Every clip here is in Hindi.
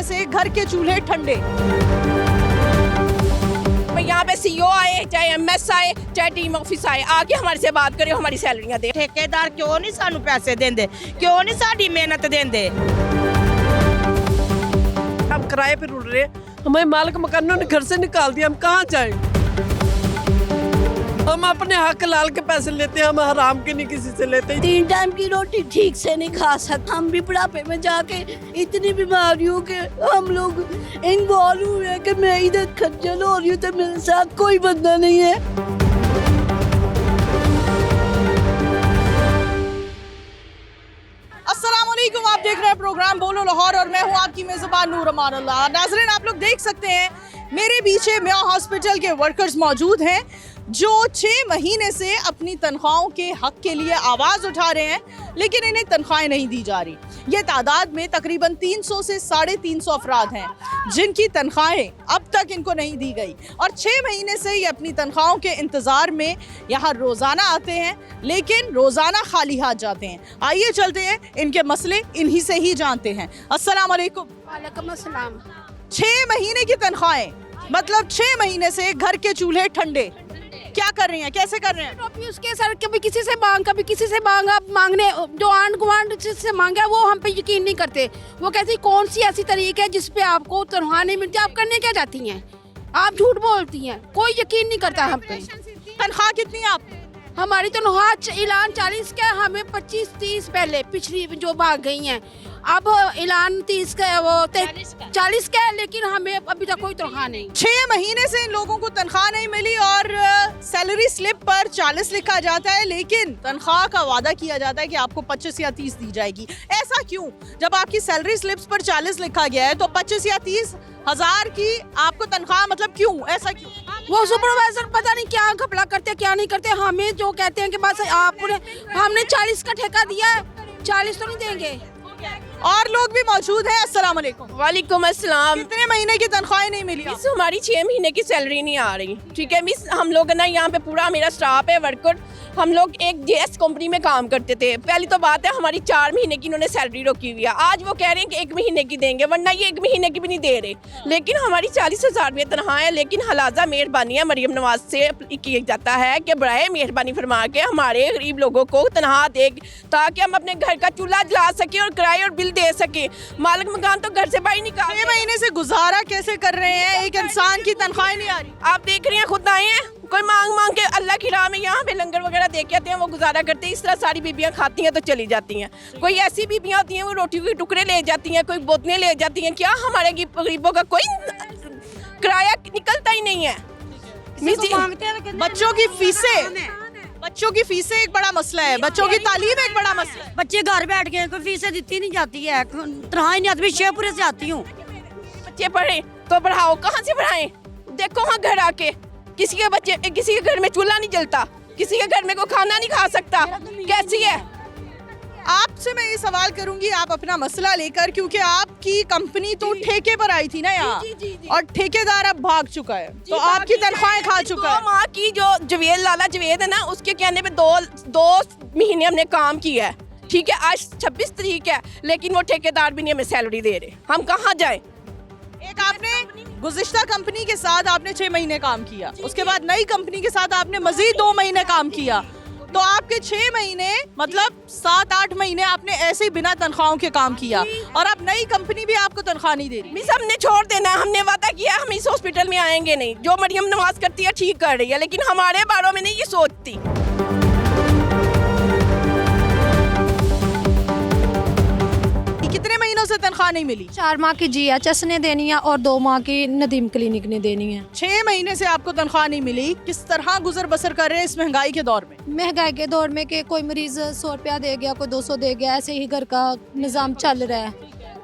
महीने से घर के चूल्हे ठंडे। यहाँ पे सीईओ आए, चाहे एमएस आए, चाहे टीम ऑफिस आए, आके हमारे से बात करे, हमारी सैलरियां दे। ठेकेदार क्यों नहीं सानू पैसे देंदे, क्यों नहीं साडी मेहनत देंदे। हम किराए पे रुल रहे, हमें मालिक मकानों ने घर से निकाल दिया, हम कहाँ जाएं? हम अपने हक लाल के पैसे लेते हैं, हम हराम के नहीं किसी से लेते। 3 टाइम की रोटी ठीक से नहीं खा सकते। हम भी बुढ़ापे में जाके इतनी बीमारियों के हम लोग इन्वॉल्व हुए हैं कि मैं इधर खज्जल हो रही हूँ तो मेरे साथ कोई बंदा नहीं है। अस्सलामुअलैकुम, आप देख रहे हैं प्रोग्राम बोलो लाहौर और मैं हूं आपकी मेज़बान नूर अमान अल्लाह। नाज़रीन, आप लोग देख सकते हैं मेरे पीछे मियां हॉस्पिटल के वर्कर्स मौजूद हैं जो 6 महीने से अपनी तनख्वाहों के हक के लिए आवाज़ उठा रहे हैं, लेकिन इन्हें तनख्वाहें नहीं दी जा रही। ये तादाद में तकरीबन 300 से 350 अफराद हैं जिनकी तनख्वाहें अब तक इनको नहीं दी गई और 6 महीने से ये अपनी तनख्वाहों के इंतज़ार में यहाँ रोज़ाना आते हैं, लेकिन रोज़ाना खाली हाथ जाते हैं। आइए चलते हैं, इनके मसले इन्हीं से ही जानते हैं। अस्सलाम वालेकुम। वालेकुम अस्सलाम। 6 महीने की तनख्वाहें, मतलब 6 महीने से घर के चूल्हे ठंडे। क्या कर रही हैं, कैसे कर रहे हैं? टोपी उसके सर, कभी किसी से मांग, कभी किसी से मांग। अब मांगने जो आंड गुआंड से मांगा वो हम पे यकीन नहीं करते। वो कहती कौन सी ऐसी तरीके है जिस पे आपको तनख्वाह नहीं मिलती, आप करने क्या जाती हैं? आप झूठ बोलती हैं, कोई यकीन नहीं करता हम पे। तनख्वाह कितनी है आप? हमारी तनख्वाह ऐलान 40 का, हमें 25-30 पहले पिछली जो भाग गई हैं। अब ऐलान 30 का, वो 40 का है, लेकिन हमें अभी तक कोई तनख्वाह नहीं। 6 महीने से इन लोगों को तनख्वाह नहीं मिली और सैलरी स्लिप पर 40 लिखा जाता है, लेकिन तनख्वाह का वादा किया जाता है कि आपको 25 या 30 दी जाएगी। ऐसा क्यों? जब आपकी सैलरी स्लिप्स पर 40 लिखा गया है तो 25 या 30 हजार की आपको तनख्वाह, मतलब क्यों, ऐसा क्यों? वो सुपरवाइजर पता नहीं क्या घपला करते क्या नहीं करते। हमें जो कहते हैं कि बस आपने हमने 40 का ठेका दिया है, 40 तो नहीं देंगे। और लोग भी मौजूद हैं। अस्सलाम वालेकुम। वालेकुम अस्सलाम। कितने महीने की तनख्वाहें नहीं मिली? मिस, हमारी 6 महीने की सैलरी नहीं आ रही। ठीक है मिस, हम लोग ना यहाँ पे पूरा मेरा स्टाफ है, वर्कर, हम लोग एक जेएस कंपनी में काम करते थे। पहली तो बात है, हमारी 4 महीने की इन्होंने सैलरी रोकी हुई है। आज वो कह रहे हैं कि 1 महीने की देंगे, वरना ये 1 महीने की भी नहीं दे रहे। लेकिन हमारी 40,000 रुपये तनख्वाह है, लेकिन हलाजा मेहरबानी है मरियम नवाज से किया जाता है कि बराए मेहरबानी फरमा के हमारे गरीब लोगों को तनख्वाह दे, ताकि हम अपने घर का चूल्हा जला सकें और किराए और बिल दे सके। मालिक मकान तो घर से बाहर निकाल। 6 महीने से गुजारा कैसे कर रहे हैं? एक इंसान की तनख्वाह नहीं आ रही। आप देख रहे हैं, खुद आए हैं, कोई मांग मांग के अल्लाह की राह में यहाँ पे लंगर वगैरह दे के आते हैं, वो गुजारा करते हैं। इस तरह सारी बीबियाँ खाती हैं तो चली जाती हैं। कोई ऐसी बीबियाँ होती हैं वो रोटी के टुकड़े ले जाती हैं, कोई बोतलें ले जाती हैं। क्या हमारे गरीबों का कोई किराया निकलता ही नहीं है? बच्चों की फीसें एक बड़ा मसला है, बच्चों की तालीम एक बड़ा मसला है। बच्चे घर बैठ के कोई फीसें देती नहीं जाती है, तनख्वाह नहीं आती। शेखपुरे से आती हूँ। बच्चे पढ़े तो पढ़ाओ, कहाँ से पढ़ाएं? देखो हाँ, घर आके किसी के बच्चे, किसी के घर में चूल्हा नहीं जलता, किसी के घर में कोई खाना नहीं खा सकता। कैसी है? आपसे मैं ये सवाल करूंगी, आप अपना मसला लेकर, क्योंकि आपकी कंपनी तो ठेके पर आई थी ना यहाँ, और ठेकेदार अब भाग चुका है, तो आपकी तनख्वाहें खा चुका है। माँ की जो जवेद, लाला जवेद है ना, उसके कहने पे 2 महीने हमने काम किया है। ठीक है, आज 26 तारीख है, लेकिन वो ठेकेदार भी नहीं हमें सैलरी दे रहे। हम कहाँ जाए? एक आपने गुज़िश्ता कंपनी के साथ आपने 6 महीने काम किया, उसके बाद नई कंपनी के साथ आपने मजीद 2 महीने काम किया, तो आपके 6 महीने मतलब 7-8 महीने आपने ऐसे ही बिना तनख्वाहों के काम किया, और अब नई कंपनी भी आपको तनख्वाह नहीं दे रही। मिस, हमने छोड़ देना, हमने वादा किया हम इस हॉस्पिटल में आएंगे नहीं। जो मरियम नवाज करती है ठीक कर रही है, लेकिन हमारे बारे में नहीं ये सोचती। कितने महीनों से तनख्वाह नहीं मिली? 4 माह की जीएचएस ने देनी है और 2 माह की नदीम क्लिनिक ने देनी है। 6 महीने से आपको तनख्वाह नहीं मिली, किस तरह गुजर बसर कर रहे हैं इस महंगाई के दौर में? महंगाई के दौर में कि कोई मरीज 100 रुपया दे गया, कोई 200 दे गया, ऐसे ही घर का निज़ाम चल रहा है।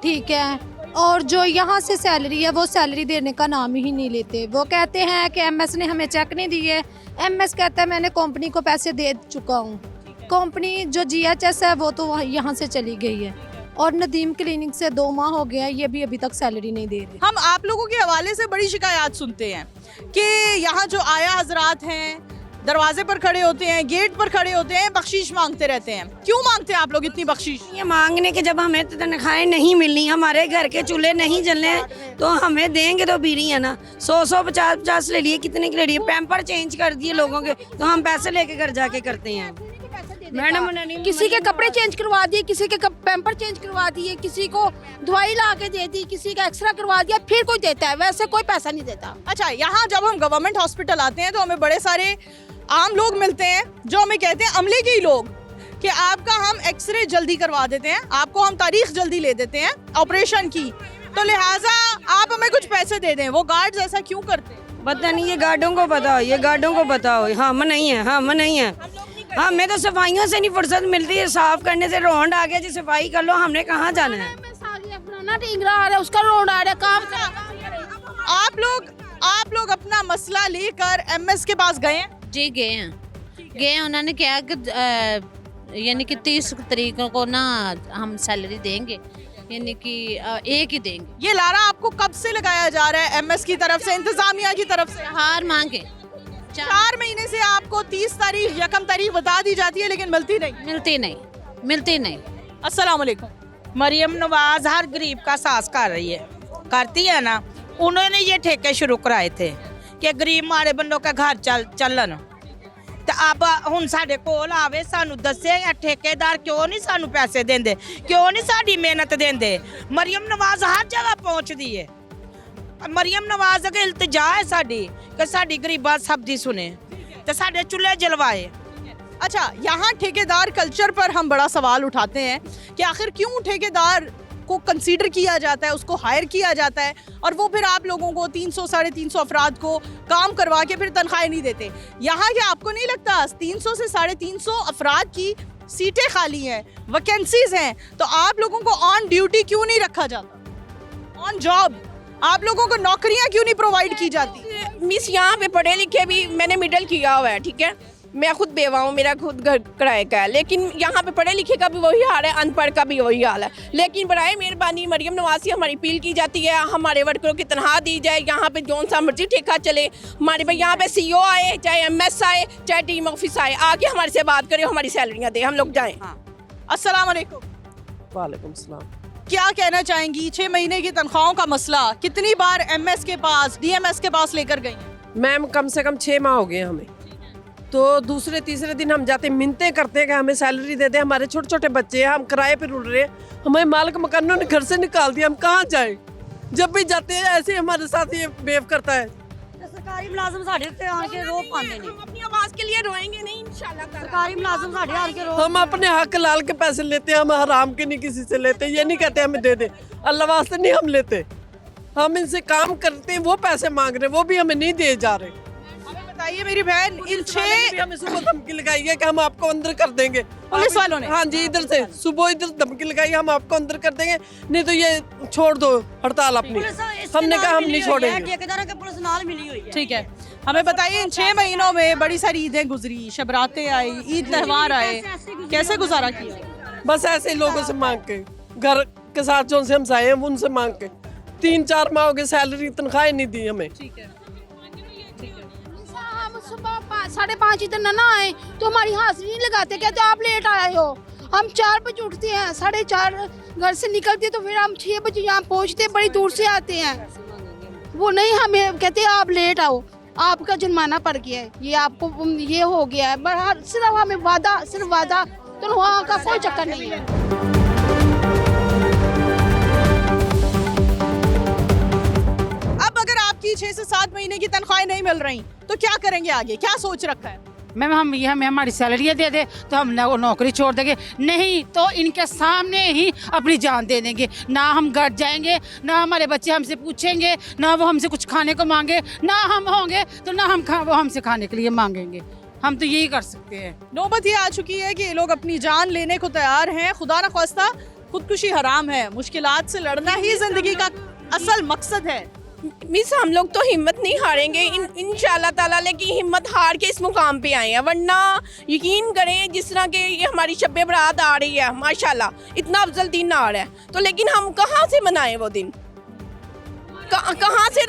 ठीक है, और जो यहाँ से सैलरी है वो सैलरी देने का नाम ही नहीं लेते। वो कहते हैं कि एमएस ने हमें चेक नहीं दिए। एमएस कहता है मैंने कंपनी को पैसे दे चुका हूँ। कंपनी जो जीएचएस है वो तो यहाँ से चली गई है, और नदीम क्लिनिक से 2 माह हो गया, ये भी अभी तक सैलरी नहीं दे रही। हम आप लोगों के हवाले से बड़ी शिकायत सुनते हैं कि यहाँ जो आया हजरात हैं, दरवाजे पर खड़े होते हैं, गेट पर खड़े होते हैं, बख्शीश मांगते रहते हैं। क्यों मांगते हैं आप लोग इतनी बख्शीश? ये मांगने के जब हमें तनख्वाहें नहीं मिलनी, हमारे घर के चूल्हे नहीं जलने हैं, तो हमें देंगे तो बीरी है ना। 100 50 ले लिए, कितने के ले लिए, पैम्पर चेंज कर दिए लोगों के, तो हम पैसे लेके घर जाके करते हैं। मैडम किसी के कपड़े चेंज करवा दिए, किसी के पैम्पर चेंज करवा दिए, किसी को दवाई ला के दे दी, किसी का एक्सरा करवा दिया, फिर कोई देता है, वैसे कोई पैसा नहीं देता। अच्छा, यहाँ जब हम गवर्नमेंट हॉस्पिटल आते हैं तो हमें बड़े सारे आम लोग मिलते हैं जो हमें कहते हैं, अमले के ही लोग, कि आपका हम एक्सरे जल्दी करवा देते हैं, आपको हम तारीख जल्दी ले देते हैं ऑपरेशन की, तो लिहाजा आप हमें कुछ पैसे दे दें। वो गार्ड्स ऐसा क्यों करते हैं? पता नहीं, ये गार्डों को बताओ, ये गार्डों को बताओ। हम नहीं है, हम नहीं है। हमें तो सफाइयों से नहीं फुर्सत मिलती है, साफ करने से रोंड आ गया जी, सफाई कर लो, हमने कहाँ जाना है? टींगरा आ रहा है, उसका रोड आ रहा है, काम आप लोग अपना मसला लेकर एमएस के पास गए हैं? जी गए हैं। उन्होंने कहा कि यानी कि 30 तारीख को ना हम सैलरी देंगे, यानी कि एक ही देंगे। ये लारा आपको कब से लगाया जा रहा है एमएस की तरफ से, इंतजामिया की तरफ से? हार मांगे 4 महीने से आपको 30 तारीख, 1 तारीख बता दी जाती है, लेकिन मिलती नहीं। अस्सलाम वालेकुम। मरियम नवाज हर गरीब का सास कर रही है, करती है ना। उन्होंने ये ठेके शुरू कराए थे कि गरीब माड़े बंदों का घर चलन, तो अब हुन साडे कोल आवे, सानू दसे ठेकेदार क्यों नहीं सानू पैसे देंदे, क्यों नहीं साडी मेहनत देंदे। मरियम नवाज हर जगह पहुंचदी है। मरियम नवाज अगे इल्तिजा है साडी कि साडी गरीबा सब दी सुने, तो साडे चूल्हे जलवाए। अच्छा, यहाँ ठेकेदार कल्चर पर हम बड़ा सवाल उठाते हैं कि आखिर क्यों ठेकेदार को कंसीडर किया जाता है, उसको हायर किया जाता है, और वो फिर आप लोगों को 300 साढ़े 300 अफराद को काम करवा के फिर तनख्वाहें नहीं देते। यहाँ क्या आपको नहीं लगता 300 से 350 अफराद की सीटें खाली हैं, वैकेंसीज हैं, तो आप लोगों को ऑन ड्यूटी क्यों नहीं रखा जाता, ऑन जॉब आप लोगों को नौकरियां क्यों नहीं प्रोवाइड की जाती? मिस यहाँ पे पढ़े लिखे भी मैंने मिडिल किया हुआ है, ठीक है, मैं खुद बेवा हूँ, मेरा खुद घर किराए का है, लेकिन यहाँ पे पढ़े लिखे का भी वही हाल है, अनपढ़ का भी वही हाल है। लेकिन बराए मेहरबानी मरियम नवाज से हमारी अपील की जाती है, हमारे वर्करों की तनख्वाह दी जाए, यहाँ पे जौन सा मर्जी ठेका चले, हमारे भाई यहाँ पे CEO आए, चाहे MS आए, चाहे टीम ऑफिस आए, आके हमारे से बात करे, हमारी सैलरियाँ दे, हम लोग जाएँ। अस्सलाम वालेकुम। वालेकुम सलाम। क्या कहना चाहेंगी 6 महीने की तनख्वाहों का मसला कितनी बार MS के पास, DMS के पास लेकर गई हैं? मैम कम से कम 6 माह हो गए हमें, तो दूसरे तीसरे दिन हम जाते मिन्नतें करते हैं कि हमें सैलरी दे दे, हमारे छोटे छोटे बच्चे हैं, हम किराए पे रुल रहे हैं, हमें मालिक मकानों ने घर से निकाल दिया, हम कहाँ जाएं? जब भी जाते हैं ऐसे हमारे साथ ये बेव करता है। सरकारी मुलाजिम साढ़े उत्ते आके रो पाते नहीं, हम अपनी आवाज़ के लिए रोएंगे नहीं इंशाल्लाह। सरकारी मुलाजिम साढ़े आके रो। हम अपने हक लाल के पैसे लेते हैं, हम हराम के नहीं किसी से लेते, ये नहीं कहते हमें दे दे, अल्लाह वास्ते नहीं हम लेते, हम इनसे काम करते हैं, वो पैसे मांग रहे, वो भी हमें नहीं दिए जा रहे। बताइए मेरी बहन, इन 6 हमें सुबह धमकी लगाई है कि हम आपको अंदर कर देंगे, पुलिस वालों ने? हाँ जी, इधर से सुबह इधर धमकी लगाई, हम आपको अंदर कर देंगे, नहीं तो ये छोड़ दो हड़ताल अपनी। हमने कहा हम नहीं छोड़ेंगे। ठेकेदारों के पुलिस नाल मिली हुई है। ठीक है, हमें बताइए इन 6 महीनों में बड़ी सारी ईदें गुजरी, शबरातें आई, ईद त्यौहार आए, कैसे गुजारा किया? बस ऐसे ही लोगों से मांग के, घर के साथ जो से हम आए हैं उनसे मांग के, 3-4 माह हो गए सैलरी तनख्वाह नहीं दी हमें। ठीक है, हम सुबह 5:30 इधर ना आए तो हमारी हाजिरी नहीं लगाते, कहते आप लेट आए हो। हम 4 बजे उठते हैं, 4:30 घर से निकलते तो फिर हम 6 बजे यहाँ पहुँचते, बड़ी दूर से आते हैं, वो नहीं हमें कहते आप लेट आओ, आपका जुर्माना पड़ गया है, ये आपको ये हो गया है, बट सिर्फ हमें वादा, सिर्फ वादा, तो वहाँ का कोई चक्कर नहीं है। अब अगर आपकी 6 से 7 महीने की तनख्वाहें नहीं मिल रही तो क्या करेंगे आगे, क्या सोच रखा है? मैम हम ये हमें हमारी सैलरी दे दे तो हम ना वो नौकरी छोड़ देंगे, नहीं तो इनके सामने ही अपनी जान दे देंगे, ना हम घर जाएंगे, ना हमारे बच्चे हमसे पूछेंगे, ना वो हमसे कुछ खाने को मांगे, ना हम होंगे तो ना हम वो हमसे खाने के लिए मांगेंगे, हम तो यही कर सकते हैं। नौबत ये आ चुकी है कि ये लोग अपनी जान लेने को तैयार हैं। खुदा न ख्वास्ता खुदकुशी हराम है, मुश्किलात से लड़ना ही जिंदगी का असल मकसद है। मिस हम लोग तो हिम्मत नहीं हारेंगे इंशाल्लाह ताला, लेकिन हिम्मत हार के इस मुकाम पे आए हैं, वरना यकीन करें जिस तरह के ये हमारी शब बरात आ रही है, माशाल्लाह इतना अफजल दिन आ रहा है, तो लेकिन हम कहाँ से मनाएं वो दिन, कहाँ से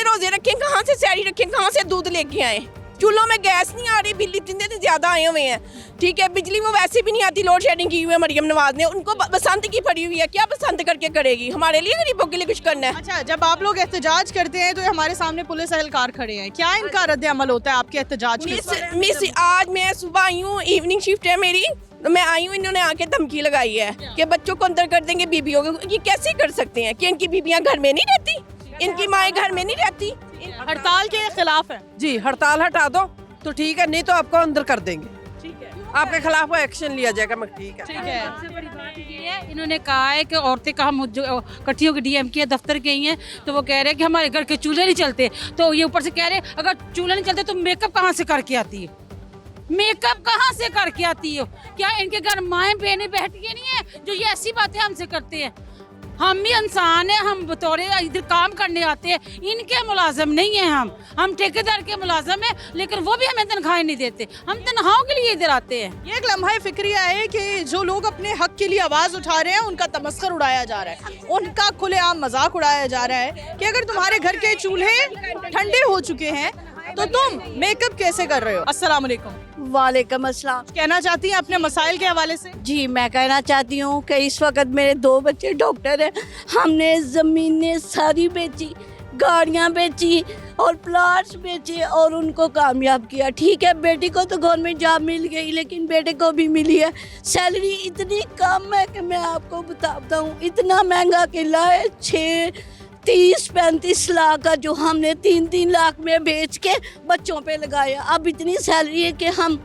रोजे रखें, कहाँ से सैरी रखें, कहाँ से दूध लेके आए? चूल्हों में गैस नहीं आ रही, बिल इतने ज़्यादा आए हुए हैं, ठीक है। बिजली वो वैसे भी नहीं आती, लोड शेडिंग की हुई है मरियम नवाज ने, उनको बसंत की पड़ी हुई है, क्या बसंत करके करेगी? हमारे लिए गरीबों के लिए कुछ करना है। अच्छा, जब आप लोग एहतजाज करते हैं तो हमारे सामने पुलिस एहलकार खड़े हैं, क्या इनका रद्द अमल होता है आपके एहतजाज के? मिस आज मैं सुबह आई हूँ, इवनिंग शिफ्ट है मेरी, तो मैं आई हूँ, इन्होंने आके धमकी लगाई है कि बच्चों को अंदर कर देंगे, बीबियों को। ये कैसे कर सकते हैं कि इनकी बीबियाँ घर में नहीं रहती, इनकी माएँ घर में नहीं रहती? हड़ताल के खिलाफ है जी, हड़ताल हटा दो तो ठीक है, नहीं तो आपको अंदर कर देंगे, आपके खिलाफ एक्शन लिया जाएगा। मैं ठीक है, ठीक है। सबसे बड़ी बात ये है, इन्होंने कहा है कि औरतें का हम कट्टियों के डीएम की दफ्तर गई हैं, तो वो कह रहे हैं कि हमारे घर के चूल्हे नहीं चलते, तो ये ऊपर से कह रहे हैं अगर चूल्हे नहीं चलते तो मेकअप कहाँ से करके आती है? मेकअप कहाँ से करके आती हो? क्या इनके घर माएँ बहनें बैठती नहीं है जो ये ऐसी बातें हमसे करते हैं? हम भी इंसान हैं, हम बतौर इधर काम करने आते हैं, इनके मुलाजम नहीं है, हम ठेकेदार के मुलाजम हैं, लेकिन वो भी हमें तनख्वाहें नहीं देते, हम तनख्वाहों के लिए इधर आते हैं। ये एक लम्हा फिक्रिया है कि जो लोग अपने हक के लिए आवाज उठा रहे हैं उनका तमस्खर उड़ाया जा रहा है, उनका खुलेआम मजाक उड़ाया जा रहा है कि अगर तुम्हारे घर के चूल्हे ठंडे हो चुके हैं तो तुम मेकअप कैसे कर रहे हो? अस्सलाम वालेकुम। वालेकुम अस्सलाम। कहना चाहती हैं अपने मसाइल के हवाले से? जी, मैं कहना चाहती हूँ कि इस वक्त मेरे 2 बच्चे डॉक्टर हैं, हमने ज़मीनें सारी बेची, गाड़ियाँ बेची और प्लाट्स बेचे और उनको कामयाब किया। ठीक है, बेटी को तो गवर्नमेंट जॉब मिल गई, लेकिन बेटे को भी मिली है। सैलरी इतनी कम है कि मैं आपको बताता हूँ, इतना महंगा किला है, 30-35 लाख का, जो हमने 3-3 लाख में बेच के बच्चों पे लगाया। अब इतनी सैलरी है कि हम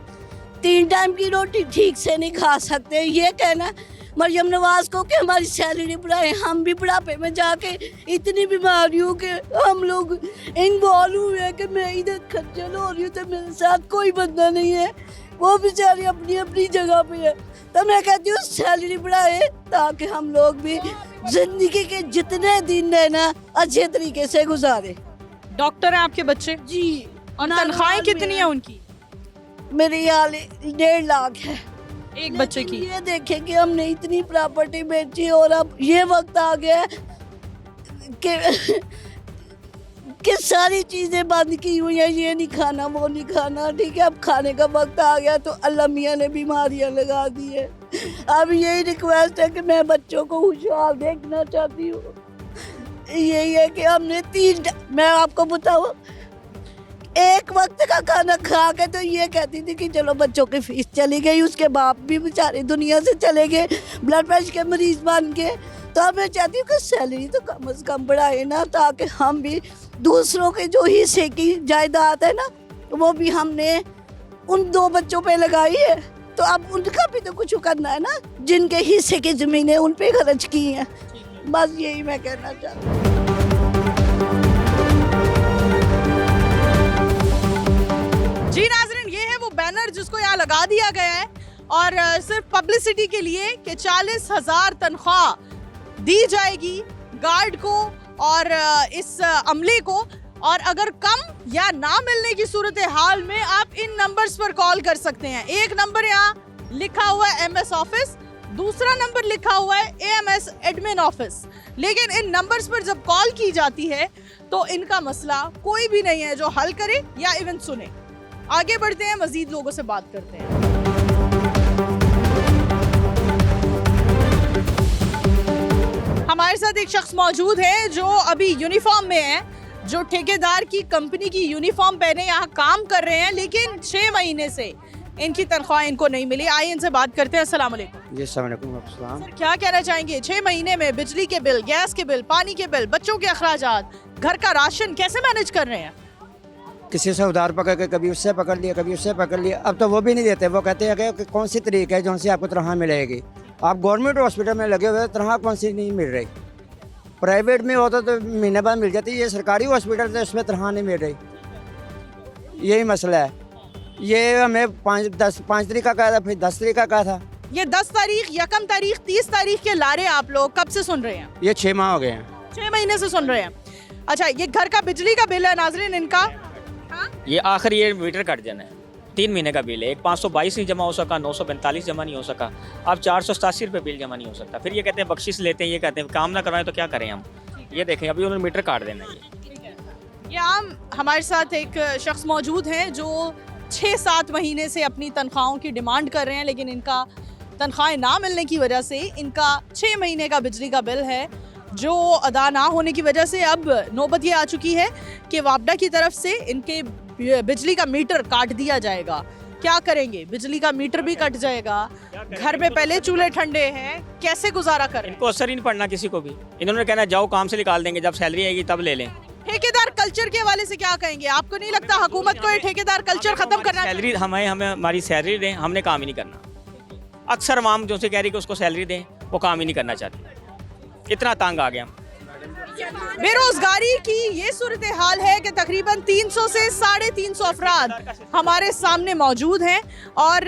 3 टाइम की रोटी ठीक से नहीं खा सकते। ये कहना मरियम नवाज को कि हमारी सैलरी बढ़ाए, हम भी बुढ़ापे में जाके इतनी बीमारियों के हम लोग इन्वॉल्व हुए हैं कि मैं इधर खज्जल हो रही हूँ, तो मेरे साथ कोई बंदा नहीं है, वो बेचारी अपनी अपनी जगह पे है। तो मैं कहती हूँ सैलरी बढ़ाए ताकि हम लोग भी जिंदगी के जितने दिन है ना अच्छे तरीके से गुजारे। डॉक्टर हैं आपके बच्चे? जी। और तनख्वाहें कितनी है उनकी? मेरे यहाँ 1.5 लाख है एक बच्चे की। ये देखें कि हमने इतनी प्रॉपर्टी बेची और अब ये वक्त आ गया है कि सारी चीज़ें बंद की हुई हैं, ये नहीं खाना वो नहीं खाना, ठीक है। अब खाने का वक्त आ गया तो अल्लाह मियाँ ने बीमारियाँ लगा दी है। अब यही रिक्वेस्ट है कि मैं बच्चों को खुशहाल देखना चाहती हूँ। यही है कि हमने मैं आपको बताऊँ, एक वक्त का खाना खा के तो ये कहती थी कि चलो बच्चों की फीस चली गई, उसके बाप भी बेचारे दुनिया से चले गए, ब्लड प्रेशर के मरीज बन गए। तो अब मैं चाहती हूँ कि सैलरी तो कम से कम बढ़ाए ना, ताकि हम भी दूसरों के जो हिस्से की जायदाद है ना, वो भी हमने उन 2 बच्चों पे लगाई है, तो अब उनका भी तो कुछ करना है ना, जिनके हिस्से की ज़मीनें उन पे खर्च की हैं। बस यही मैं कहना चाहती हूँ। जी नाज़रीन, ये है वो बैनर जिसको यहाँ लगा दिया गया है और सिर्फ पब्लिसिटी के लिए कि 40,000 तनख्वाह दी जाएगी गार्ड को और इस अमले को, और अगर कम या ना मिलने की सूरत हाल में आप इन नंबर्स पर कॉल कर सकते हैं। एक नंबर यहाँ लिखा हुआ है MS ऑफिस, दूसरा नंबर लिखा हुआ है AMS एडमिन ऑफिस। लेकिन इन नंबर्स पर जब कॉल की जाती है तो इनका मसला कोई भी नहीं है जो हल करे या इवन सुने। आगे बढ़ते हैं, मजीद लोगों से बात करते हैं। हमारे साथ एक शख्स मौजूद है जो अभी यूनिफॉर्म में है, जो ठेकेदार की कंपनी की यूनिफॉर्म पहने यहाँ काम कर रहे हैं, लेकिन 6 महीने से इनकी तनख्वाह इनको नहीं मिली। आइए इनसे बात करते हैं। अस्सलाम वालेकुम। जी अस्सलाम वालेकुम। सर, क्या कहना चाहेंगे, 6 महीने में बिजली के बिल, गैस के बिल, पानी के बिल, बच्चों के अखराजात, घर का राशन कैसे मैनेज कर रहे हैं? किसी से उधार पकड़ के कभी उससे पकड़ लिया, कभी उससे पकड़ लिया, अब तो वो भी नहीं देते। वो कहते हैं कि कौन सी तरीक है जो से आपको तनख्वाह मिलेगी। आप गवर्नमेंट हॉस्पिटल में लगे हुए तनख्वाह कौन सी नहीं मिल रही, प्राइवेट में होता तो महीने बाद मिल जाती, ये सरकारी हॉस्पिटल तो इसमें तनख्वाह नहीं मिल रही। यही मसला है। ये हमें 5 तारीख का कहा था, फिर 10 तारीख का कहा था। ये 10 तारीख, 1 तारीख, 30 तारीख के लारे आप लोग कब से सुन रहे हैं? ये 6 माह हो गए हैं। 6 महीने से सुन रहे हैं। अच्छा, ये घर का बिजली का बिल है नाजरीन इनका, ये आखिर ये मीटर कट जाना है, 3 महीने का बिल है। एक 522 नहीं जमा हो सका, 945 जमा नहीं हो सका, अब 487 रुपये बिल जमा नहीं हो सकता। फिर ये कहते हैं बख्शिश लेते हैं, ये कहते हैं काम ना करवाएं तो क्या करें हम। ये देखें अभी उन्होंने मीटर काट देना है। यहाँ हमारे साथ एक शख्स मौजूद हैं जो 6-7 महीने से अपनी तनख्वाहों की डिमांड कर रहे हैं, लेकिन इनका तनख्वाहें ना मिलने की वजह से इनका 6 महीने का बिजली का बिल है जो अदा ना होने की वजह से अब नौबत ये आ चुकी है कि वापडा की तरफ से इनके बिजली का मीटर काट दिया जाएगा। क्या करेंगे? बिजली का मीटर भी कट जाएगा, घर में पहले चूल्हे ठंडे हैं, कैसे गुजारा करें? इनको असर ही नहीं पड़ना किसी को भी। इन्होंने कहना जाओ काम से निकाल देंगे, जब सैलरी आएगी तब ले लें। ठेकेदार कल्चर के हवाले से क्या कहेंगे? आपको नहीं लगता हुकूमत को ये ठेकेदार कल्चर खत्म करना चाहिए? सैलरी हमें हमारी सैलरी दें, हमने काम ही नहीं करना। अक्सर आवाम जो से कह रही कि उसको सैलरी दें, वो काम ही नहीं करना चाहती। इतना तंग आ गया। बेरोजगारी की ये सूरत हाल है कि तकरीबन 300 से 350 अफराद हमारे सामने मौजूद हैं और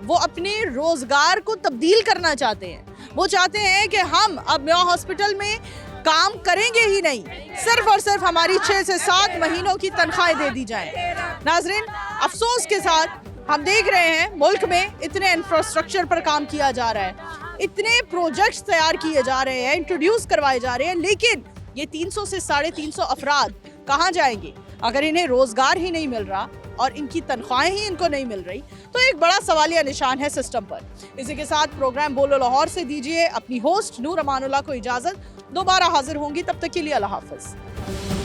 वो अपने रोजगार को तब्दील करना चाहते हैं। वो चाहते हैं कि हम अब मेवा हॉस्पिटल में काम करेंगे ही नहीं, सिर्फ और सिर्फ हमारी 6 से 7 महीनों की तनख्वाहें दे दी जाएं। नाजरीन, अफसोस के साथ हम देख रहे हैं मुल्क में इतने इंफ्रास्ट्रक्चर पर काम किया जा रहा है, इतने प्रोजेक्ट्स तैयार किए जा रहे हैं, इंट्रोड्यूस करवाए जा रहे हैं, लेकिन ये 300 से 350 अफराद कहाँ जाएंगे अगर इन्हें रोजगार ही नहीं मिल रहा और इनकी तनख्वाहें ही इनको नहीं मिल रही? तो एक बड़ा सवालिया निशान है सिस्टम पर। इसी के साथ प्रोग्राम बोलो लाहौर से दीजिए अपनी होस्ट नूर अमानुल्लाह को इजाजत। दोबारा हाजिर होंगी, तब तक के लिए अल्लाह हाफिज।